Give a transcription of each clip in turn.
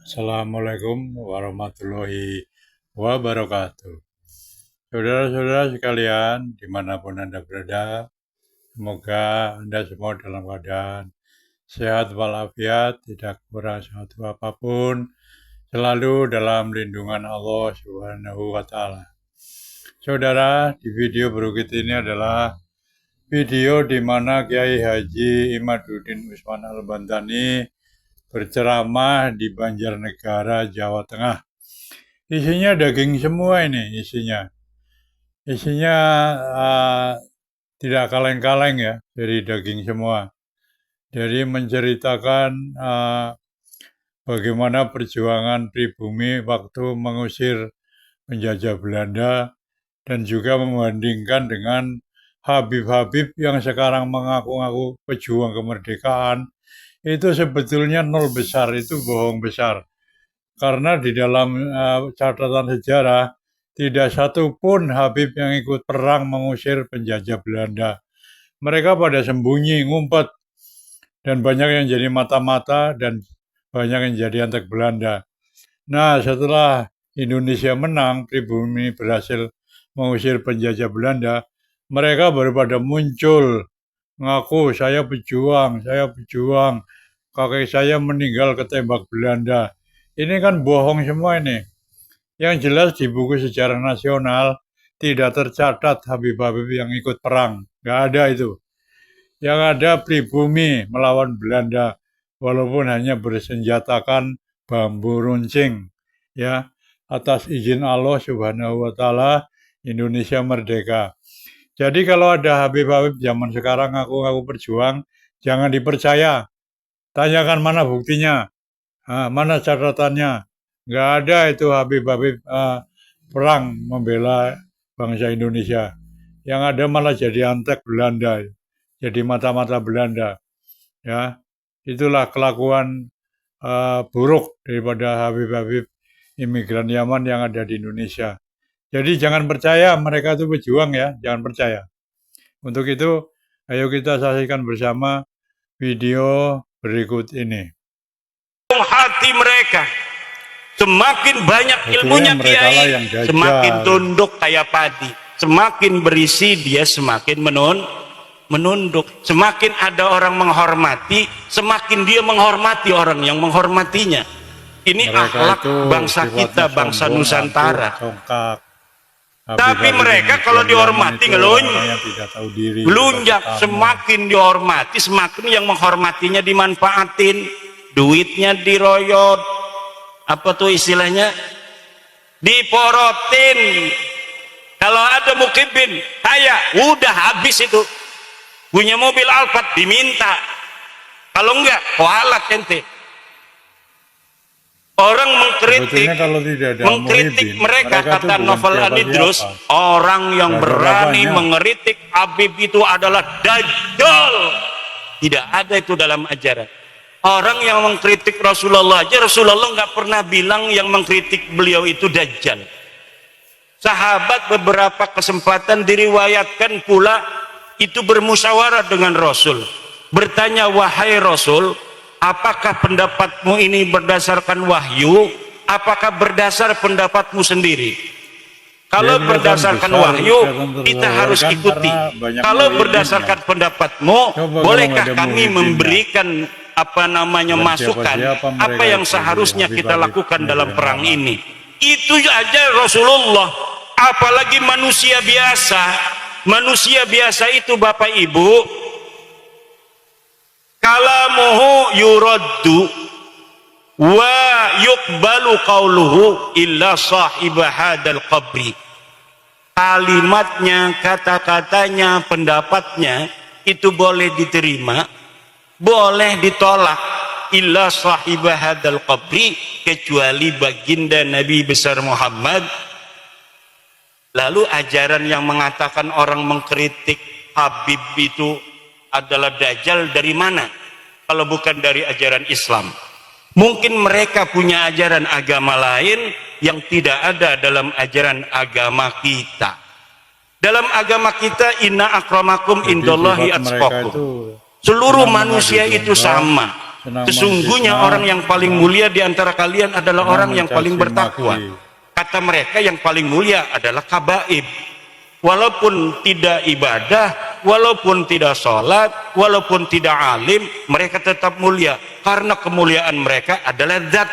Assalamualaikum warahmatullahi wabarakatuh. Saudara-saudara sekalian, dimanapun Anda berada, semoga Anda semua dalam keadaan sehat walafiat, tidak kurang suatu apapun, selalu dalam lindungan Allah Subhanahu wa Ta'ala. Saudara, di video berikut ini adalah video di mana Kiai Haji Imaduddin Usman Al-Bantani berceramah di Banjarnegara, Jawa Tengah. Isinya daging semua ini isinya. Isinya tidak kaleng-kaleng ya, dari daging semua. Jadi menceritakan bagaimana perjuangan pribumi waktu mengusir penjajah Belanda dan juga membandingkan dengan Habib-Habib yang sekarang mengaku-ngaku pejuang kemerdekaan. Itu sebetulnya nol besar, itu bohong besar. Karena di dalam catatan sejarah, tidak satu pun Habib yang ikut perang mengusir penjajah Belanda. Mereka pada sembunyi, ngumpet, dan banyak yang jadi mata-mata, dan banyak yang jadi antek Belanda. Nah, setelah Indonesia menang, pribumi berhasil mengusir penjajah Belanda, mereka baru pada muncul, ngaku, saya pejuang, kakek saya meninggal ketembak Belanda. Ini kan bohong semua ini. Yang jelas di buku sejarah nasional tidak tercatat Habib-Habib yang ikut perang. Nggak ada itu. Yang ada pribumi melawan Belanda, walaupun hanya bersenjatakan bambu runcing. Ya, atas izin Allah Subhanahu wa Ta'ala, Indonesia merdeka. Jadi kalau ada Habib-Habib zaman sekarang ngaku-ngaku berjuang, jangan dipercaya. Tanyakan mana buktinya, mana catatannya. Nggak ada itu Habib-Habib perang membela bangsa Indonesia. Yang ada malah jadi antek Belanda, jadi mata-mata Belanda. Ya, itulah kelakuan buruk daripada Habib-Habib imigran Yaman yang ada di Indonesia. Jadi jangan percaya mereka itu pejuang ya, jangan percaya. Untuk itu, ayo kita saksikan bersama video berikut ini. Hati mereka semakin banyak ilmunya kiai, semakin tunduk kayak padi. Semakin berisi dia semakin menunduk. Semakin ada orang menghormati, semakin dia menghormati orang yang menghormatinya. Ini akhlak bangsa kita, bangsa Nusantara. Tapi mereka kalau dihormati ngelunjak, semakin dihormati, semakin yang menghormatinya dimanfaatin, duitnya diroyot, apa tuh istilahnya, diporotin. Kalau ada mukibin kaya, udah habis itu. Punya mobil Alphard diminta, kalau enggak kualat ente. Orang mengkritik mereka, kata Novel Anidrus, orang yang berani mengkritik Habib itu adalah dajjal. Tidak ada itu dalam ajaran. Orang yang mengkritik Rasulullah aja, Rasulullah nggak pernah bilang yang mengkritik beliau itu dajjal. Sahabat beberapa kesempatan diriwayatkan pula itu bermusyawarah dengan Rasul, bertanya, wahai Rasul, apakah pendapatmu ini berdasarkan wahyu, apakah berdasar pendapatmu sendiri? Kalau berdasarkan wahyu, kita harus ikuti. Kalau berdasarkan pendapatmu, bolehkah kami memberikan masukan apa yang seharusnya kita lakukan dalam perang ini? Itu aja Rasulullah. Apalagi manusia biasa. Manusia biasa itu Bapak Ibu, kalamuhu yuraddu wa yuqbalu qauluhu illa sahibah hadal qabri. Kalimatnya, kata-katanya, pendapatnya itu boleh diterima, boleh ditolak, illa sahibah hadal qabri, kecuali baginda Nabi besar Muhammad. Lalu ajaran yang mengatakan orang mengkritik Habib itu adalah dajjal dari mana? Kalau bukan dari ajaran Islam. Mungkin mereka punya ajaran agama lain yang tidak ada dalam ajaran agama kita. Dalam agama kita, inna akramakum indallahi atqakum. Seluruh manusia itu sama. senang Sesungguhnya menfitnah, orang yang paling mulia di antara kalian adalah senang orang yang paling mencaci bertakwa. maki. Kata mereka yang paling mulia adalah kabaib. Walaupun tidak ibadah, walaupun tidak sholat, walaupun tidak alim, mereka tetap mulia. Karena kemuliaan mereka adalah zat.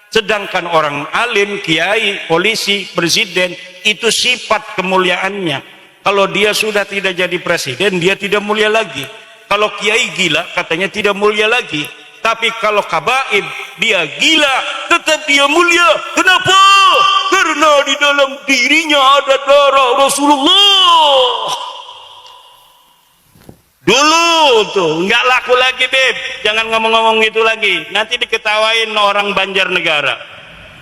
Sedangkan orang alim, kiai, polisi, presiden, itu sifat kemuliaannya. Kalau dia sudah tidak jadi presiden, dia tidak mulia lagi. Kalau kiai gila, katanya tidak mulia lagi. Tapi kalau kabaib, dia gila, tetap dia mulia. Kenapa? Karena di dalam dirinya ada darah Rasulullah. Dulu tuh nggak laku lagi, Beb. Jangan ngomong-ngomong itu lagi. Nanti diketawain orang Banjarnegara.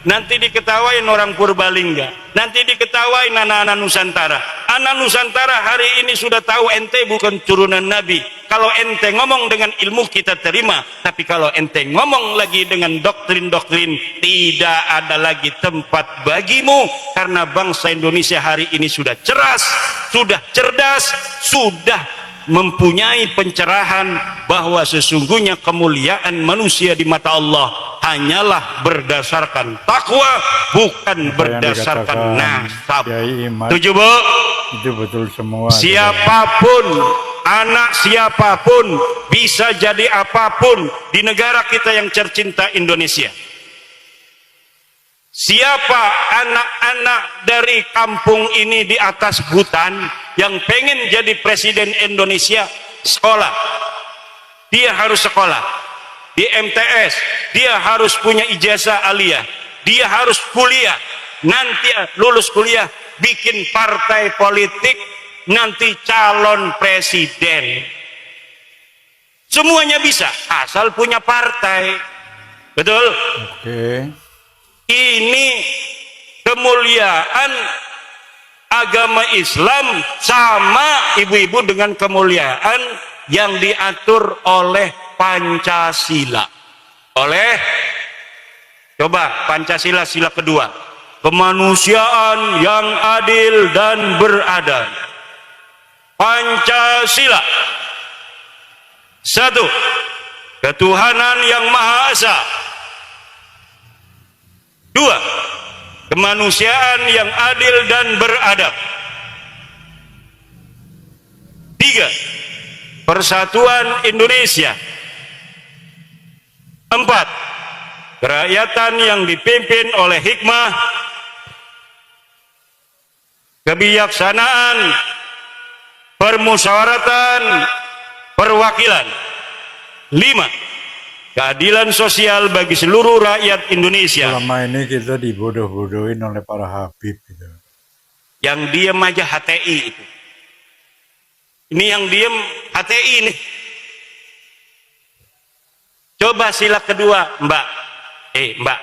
Nanti diketawain orang Purbalingga. Nanti diketawain anak-anak Nusantara. Anak Nusantara hari ini sudah tahu ente bukan turunan Nabi. Kalau ente ngomong dengan ilmu kita terima. Tapi kalau ente ngomong lagi dengan doktrin-doktrin, tidak ada lagi tempat bagimu. Karena bangsa Indonesia hari ini sudah cerdas, sudah cerdas, sudah mempunyai pencerahan bahwa sesungguhnya kemuliaan manusia di mata Allah hanyalah berdasarkan takwa, bukan berdasarkan nasab. Setuju, Bu? Itu betul semua. Siapapun, anak siapapun bisa jadi apapun di negara kita yang tercinta Indonesia. Siapa anak-anak dari kampung ini di atas hutan yang pengen jadi presiden Indonesia, sekolah. Dia harus sekolah di MTS, dia harus punya ijazah aliyah, dia harus kuliah. Nanti lulus kuliah bikin partai politik, nanti calon presiden. Semuanya bisa asal punya partai. Betul? Oke. Ini kemuliaan agama Islam sama ibu-ibu dengan kemuliaan yang diatur oleh Pancasila. Coba Pancasila sila kedua, kemanusiaan yang adil dan beradab. Pancasila. 1. Ketuhanan yang Maha Esa. 2. Kemanusiaan yang adil dan beradab. 3. Persatuan Indonesia. 4. Kerakyatan yang dipimpin oleh hikmah, kebijaksanaan, permusyawaratan, perwakilan. 5. Keadilan sosial bagi seluruh rakyat Indonesia. Selama ini kita dibodoh-bodohin oleh para habib gitu. Yang diem aja HTI itu. Ini yang diem HTI ini. Coba sila kedua, Mbak. Mbak,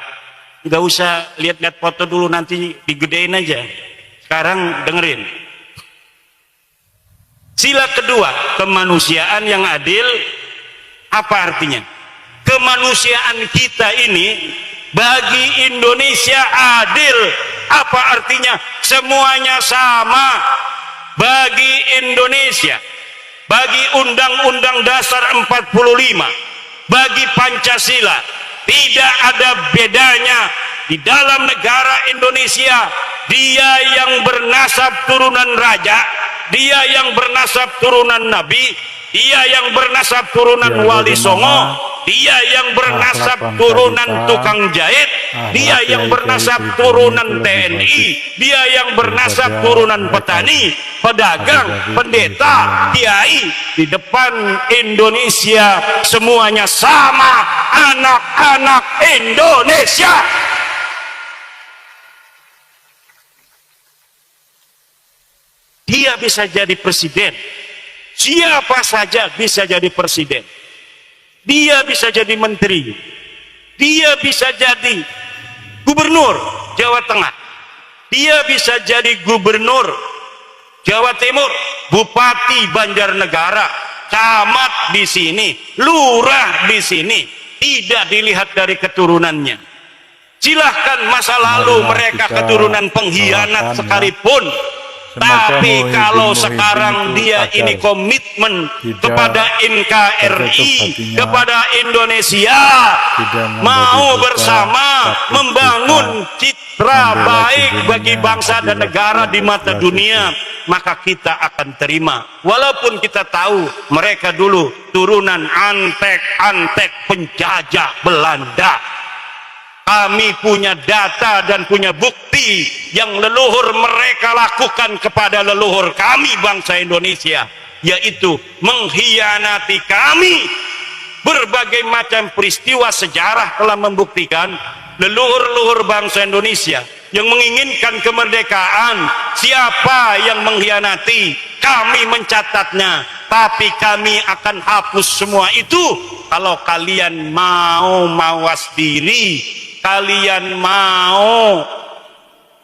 nggak usah lihat-lihat foto dulu, nanti digedein aja. Sekarang dengerin. Sila kedua, kemanusiaan yang adil. Apa artinya? Kemanusiaan kita ini bagi Indonesia adil. Apa artinya? Semuanya sama bagi Indonesia, bagi Undang-Undang Dasar 45, bagi Pancasila. Tidak ada bedanya di dalam negara Indonesia. Dia yang bernasab turunan raja, dia yang bernasab turunan nabi, dia yang bernasab turunan wali songo, dia yang bernasab turunan tukang jahit, dia yang bernasab turunan TNI, dia yang bernasab turunan petani, pedagang, pendeta, kiai. Di depan Indonesia semuanya sama, anak-anak Indonesia. Dia bisa jadi presiden. Siapa saja bisa jadi presiden. Dia bisa jadi menteri. Dia bisa jadi gubernur Jawa Tengah. Dia bisa jadi gubernur Jawa Timur, bupati Banjarnegara, camat di sini, lurah di sini. Tidak dilihat dari keturunannya. Silahkan masa lalu mereka keturunan pengkhianat sekalipun. Tapi Muhyiddin kalau Muhyiddin sekarang itu dia agar ini komitmen tidak kepada tertutup NKRI, hatinya, kepada Indonesia, tidak menjadi mau beban, bersama tapi membangun kita citra membela baik bagi junjungannya bangsa dan Abdillah negara di mata Ikhlas dunia, itu. maka kita akan terima. Walaupun kita tahu mereka dulu turunan antek-antek penjajah Belanda. Kami punya data dan punya bukti yang leluhur mereka lakukan kepada leluhur kami bangsa Indonesia, yaitu mengkhianati kami. Berbagai macam peristiwa sejarah telah membuktikan leluhur-leluhur bangsa Indonesia yang menginginkan kemerdekaan, siapa yang mengkhianati, kami mencatatnya, tapi kami akan hapus semua itu kalau kalian mau mawas diri, kalian mau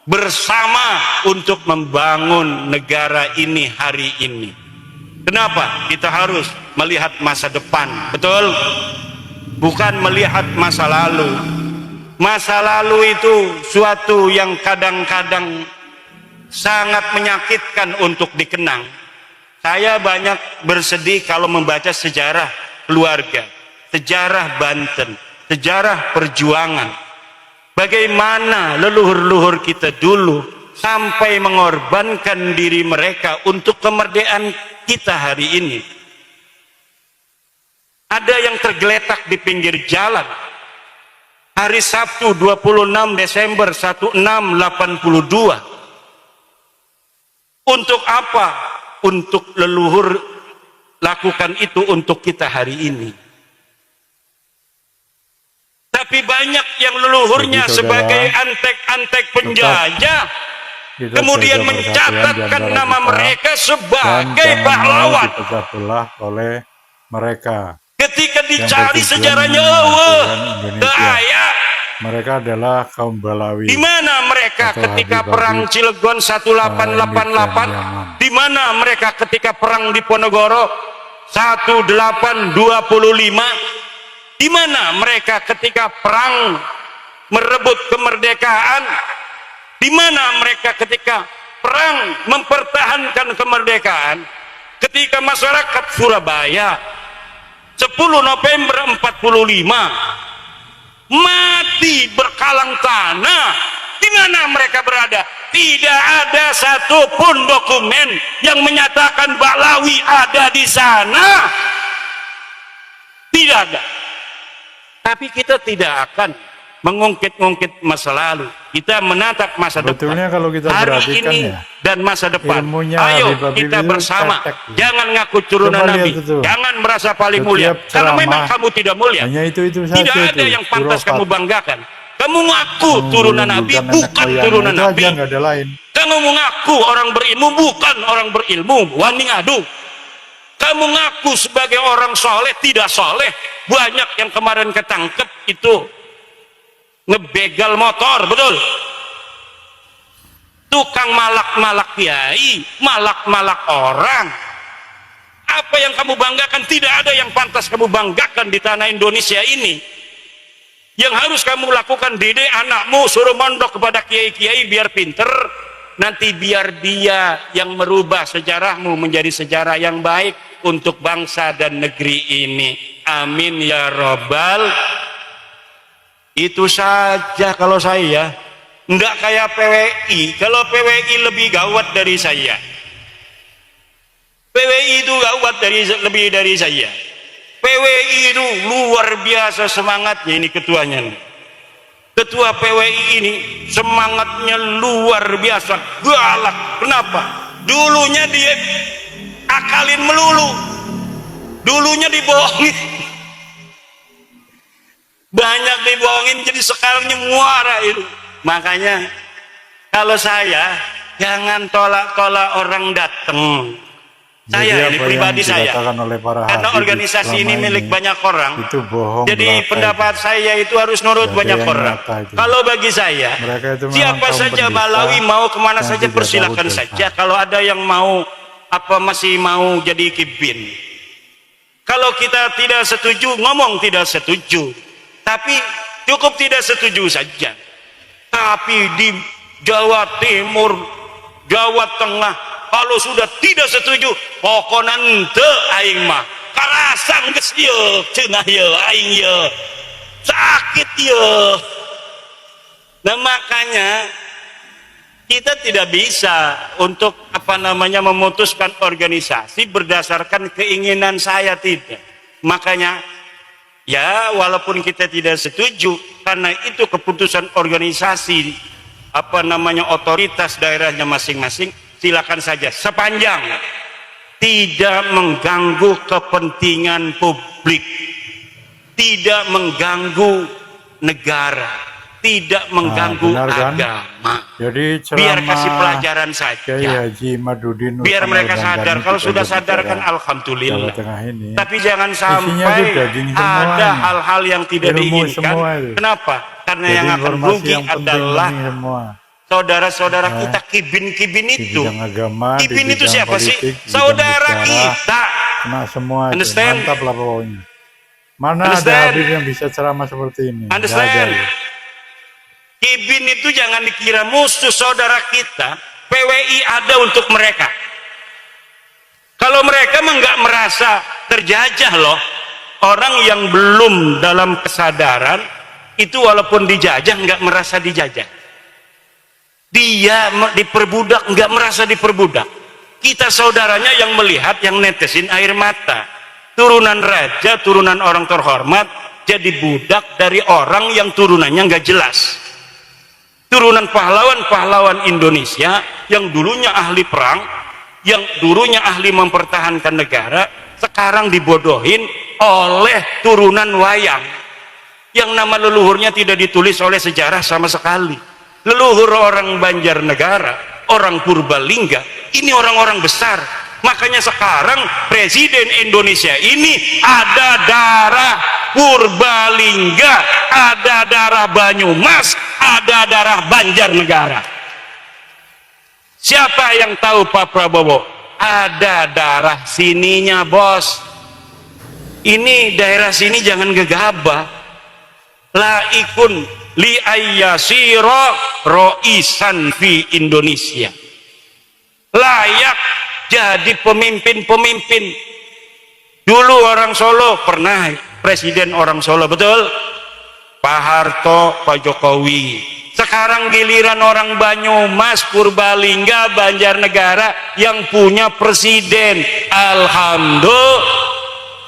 bersama untuk membangun negara ini hari ini. Kenapa? Kita harus melihat masa depan, betul? Bukan melihat masa lalu. Masa lalu itu suatu yang kadang-kadang sangat menyakitkan untuk dikenang. Saya banyak bersedih kalau membaca sejarah keluarga, sejarah Banten, sejarah perjuangan. Bagaimana leluhur-leluhur kita dulu sampai mengorbankan diri mereka untuk kemerdekaan kita hari ini. Ada yang tergeletak di pinggir jalan. Hari Sabtu 26 Desember 1682. Untuk apa? Untuk leluhur lakukan itu untuk kita hari ini. Tapi banyak yang leluhurnya sebagai antek-antek penjajah kemudian mencatatkan nama mereka sebagai pahlawan. Dipecah belah oleh mereka. Ketika dicari sejarahnya, mereka adalah kaum Balawi. Di mana mereka ketika perang Cilegon 1888? Di mana mereka ketika perang Diponegoro 1825? Di mana mereka ketika perang merebut kemerdekaan? Di mana mereka ketika perang mempertahankan kemerdekaan? Ketika masyarakat Surabaya 10 November 45 mati berkalang tanah, di mana mereka berada? Tidak ada satupun dokumen yang menyatakan Balawi ada di sana. Tidak ada. Tapi kita tidak akan mengungkit-ungkit masa lalu. Kita menatap masa Betulnya depan. kalau kita Hari perhatikan ini ya, dan masa depan. ilmunya Ayo Habib kita itu bersama. tetek. Jangan ngaku turunan Coba Nabi. lihat itu. Jangan merasa paling mulia. Setiap Karena memang ceramah, kamu tidak mulia. hanya itu saja. Tidak ada itu. yang pantas Khurafat. kamu banggakan. Kamu ngaku turunan Nabi, bukan turunan itu Nabi. aja, nggak ada lain. Kamu mengaku orang berilmu, bukan orang berilmu. Wani ngadu. Kamu ngaku sebagai orang soleh, tidak soleh. Banyak yang kemarin ketangkep itu ngebegal motor, betul? Tukang malak-malak kiai, malak-malak orang. Apa yang kamu banggakan? Tidak ada yang pantas kamu banggakan di tanah Indonesia ini. Yang harus kamu lakukan, didik anakmu, suruh mondok kepada kiai-kiai biar pinter. Nanti biar dia yang merubah sejarahmu menjadi sejarah yang baik untuk bangsa dan negeri ini. Amin ya robbal. Itu saja kalau saya. Enggak kayak PWI. Kalau PWI lebih gawat dari saya. PWI itu gawat lebih dari saya. PWI itu luar biasa semangatnya, ini ketuanya nih. Ketua PWI ini semangatnya luar biasa, galak. Kenapa? Dulunya dia akalin melulu, dulunya dibohongin, banyak dibohongin, jadi sekarang muara itu. Makanya kalau saya jangan tolak-tolak orang datang. Saya ini pribadi saya, karena organisasi ini milik banyak orang, itu bohong, jadi pendapat saya itu harus nurut banyak orang. Kalau bagi saya, siapa saja Balawi mau kemana saja persilahkan saja. Kalau ada yang mau masih mau jadi kibin. Kalau kita tidak setuju, ngomong tidak setuju, tapi cukup tidak setuju saja. Tapi di Jawa Timur Jawa Tengah kalau sudah tidak setuju pokoknya ente aing mah karasan geus ieu cenah ieu aing ieu sakit ieu. Nah makanya kita tidak bisa untuk memutuskan organisasi berdasarkan keinginan saya, tidak. Makanya ya walaupun kita tidak setuju karena itu keputusan organisasi otoritas daerahnya masing-masing, silakan saja sepanjang tidak mengganggu kepentingan publik, tidak mengganggu negara, tidak mengganggu agama. Jadi Biar kasih ceramah pelajaran saja. Kiai Haji Madudin Biar Utama mereka sadar. Gandani Kalau di sudah Pondok sadar kan Jawa alhamdulillah. Tengah ini, Tapi jangan isinya sampai tuh daging semua ada nih. hal-hal yang tidak Ilmu diinginkan. semua itu. Kenapa? Karena Jadi yang akan informasi rugi yang adalah penting semua. saudara-saudara kita kibin-kibin Di itu. bidang agama, Kibin di itu bidang siapa sih? politik, di bidang Saudara sejarah, kita. kena semua itu. Understand? Mantap lah pokoknya. Mana ada Understand? Habib yang bisa ceramah seperti ini? Nggak ada Understand? ya. Kibin itu jangan dikira musuh saudara kita. PWI ada untuk mereka. Kalau mereka nggak merasa terjajah loh, orang yang belum dalam kesadaran itu walaupun dijajah nggak merasa dijajah. Dia diperbudak nggak merasa diperbudak. Kita saudaranya yang melihat, yang netesin air mata. Turunan raja, turunan orang terhormat, jadi budak dari orang yang turunannya nggak jelas. Turunan pahlawan-pahlawan Indonesia yang dulunya ahli perang, yang dulunya ahli mempertahankan negara, sekarang dibodohin oleh turunan wayang yang nama leluhurnya tidak ditulis oleh sejarah sama sekali. Leluhur orang Banjarnegara, orang Purbalingga, ini orang-orang besar. Makanya sekarang Presiden Indonesia ini ada darah Purbalingga, ada darah Banyumas, ada darah Banjarnegara. Siapa yang tahu Pak Prabowo? Ada darah sininya, bos. Ini daerah sini jangan gegabah. Laikun li ayyasira roisan fi Indonesia. Layak jadi pemimpin-pemimpin. Dulu orang Solo pernah presiden orang Solo, betul? Pak Harto, Pak Jokowi. Sekarang giliran orang Banyumas, Purbalingga, Banjarnegara yang punya presiden. Alhamdulillah.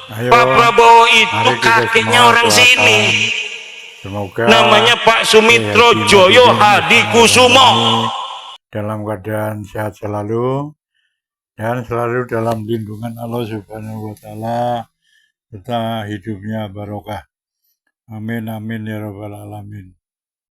Ayo, Pak Prabowo itu mari kita kakeknya semua orang doakan. sini. Semoga Namanya Pak Sumitro Kiai Haji Joyo Madudin Hadi Utama Kusumo. Gandani dalam keadaan sehat selalu dan selalu dalam lindungan Allah Subhanahu wa taala, serta hidupnya barokah. Amin amin ya rabbal alamin.